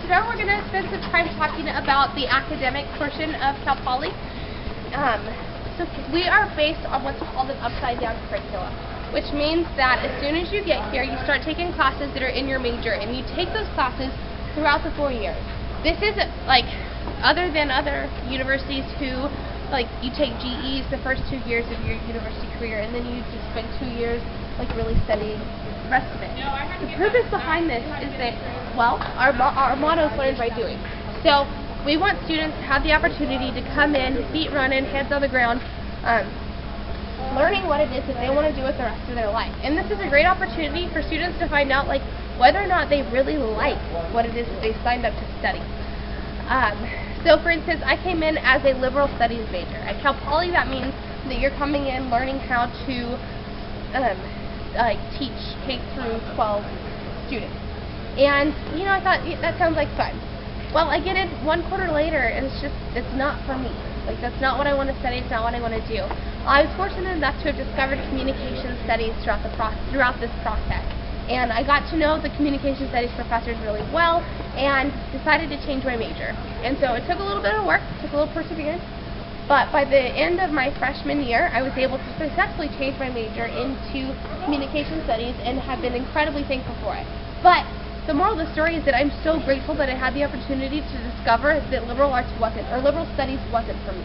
today we're going to spend some time talking about the academic portion of Calpoly. So we are based on what's called an upside-down curriculum, which means that as soon as you get here, you start taking classes that are in your major, and you take those classes throughout the 4 years. This isn't like other than other universities who, like, you take GEs the first 2 years of your university career, and then you just spend 2 years like really studying the rest of it. The purpose behind this is that, well, our motto is learn by doing. So we want students to have the opportunity to come in, feet running, heads on the ground, learning what it is that they want to do with the rest of their life. And this is a great opportunity for students to find out, like, whether or not they really like what it is that they signed up to study. So for instance, I came in as a liberal studies major. At Calpoly, that means that you're coming in learning how to teach K through 12 students. And, you know, I thought, that sounds like fun. Well, I get it 1 quarter later, and it's not for me. Like, that's not what I want to study, it's not what I want to do. I was fortunate enough to have discovered communication studies throughout this process. And I got to know the communication studies professors really well, and decided to change my major. And so it took a little bit of work, took a little perseverance, but by the end of my freshman year, I was able to successfully change my major into communication studies and have been incredibly thankful for it. But the moral of the story is that I'm so grateful that I had the opportunity to discover that liberal arts wasn't, or liberal studies wasn't for me.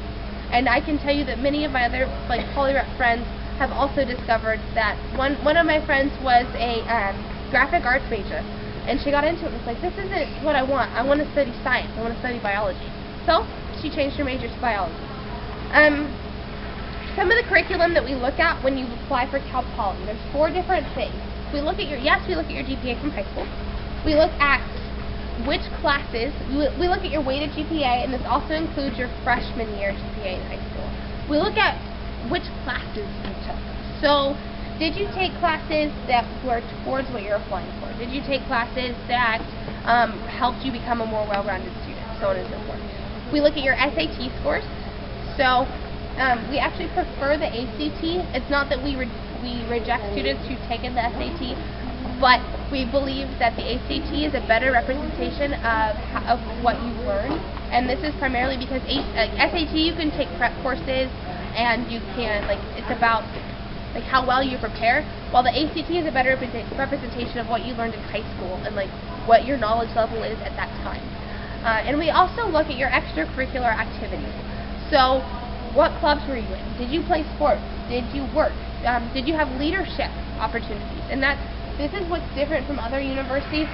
And I can tell you that many of my other polyrep friends have also discovered that one of my friends was a graphic arts major, and she got into it and was like, this isn't what I want. I want to study science. I want to study biology. So she changed her major to biology. Some of the curriculum that we look at when you apply for Calpoly, there's 4 different things. We look at your GPA from high school. We look at which classes, we look at your weighted GPA, and this also includes your freshman year GPA in high school. We look at which classes you took. So, did you take classes that were towards what you're applying for? Did you take classes that helped you become a more well-rounded student? So on and so forth. We look at your SAT scores. So, we actually prefer the ACT. It's not that we reject students who've taken the SAT, but we believe that the ACT is a better representation of what you learn. And this is primarily because SAT, you can take prep courses, and you can, it's about how well you prepare, while the ACT is a better representation of what you learned in high school and what your knowledge level is at that time. And we also look at your extracurricular activities. So, what clubs were you in? Did you play sports? Did you work? Did you have leadership opportunities? And this is what's different from other universities.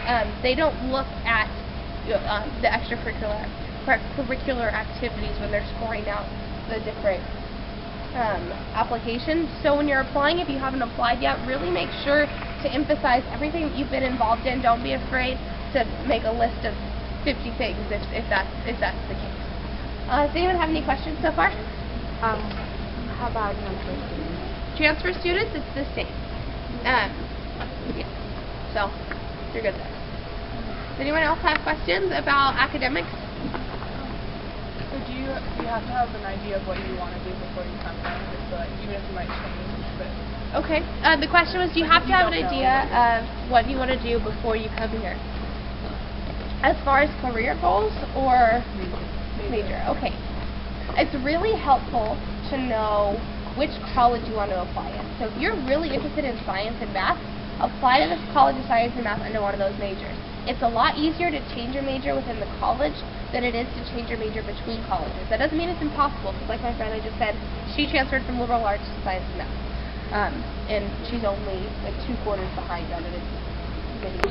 They don't look at the extracurricular activities when they're scoring out the different applications. So when you're applying, if you haven't applied yet, really make sure to emphasize everything that you've been involved in. Don't be afraid to make a list of 50 things if that's the case. Does anyone have any questions so far? How about transfer students? Transfer students, it's the same. Yeah. So you're good there. Does anyone else have questions about academics? So do you have to have an idea of what you want to do before you come in, just even if you might change? But okay. The question was, do you have to have an idea of what you want to do before you come here? As far as career goals or major? Okay. It's really helpful to know which college you want to apply in. So if you're really interested in science and math, apply to the College of Science and Math under one of those majors. It's a lot easier to change your major within the college than it is to change your major between colleges. That doesn't mean it's impossible, because like my friend I just said, she transferred from liberal arts to science and math. And she's only 2 quarters behind on it.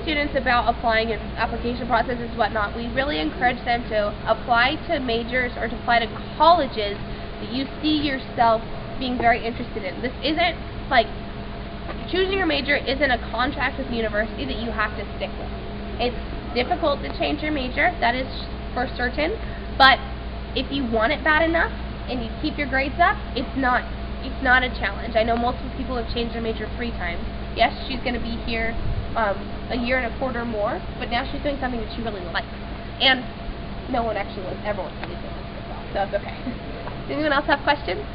Students about applying and application processes, whatnot, we really encourage them to apply to majors or to apply to colleges that you see yourself being very interested in. This isn't choosing your major isn't a contract with the university that you have to stick with. It's difficult to change your major, that is for certain, but if you want it bad enough and you keep your grades up, it's not a challenge. I know multiple people have changed their major 3 times. Yes, she's going to be here a year and a quarter more, but now she's doing something that she really likes. And no one actually ever wants to do this herself, so it's okay. Does anyone else have questions?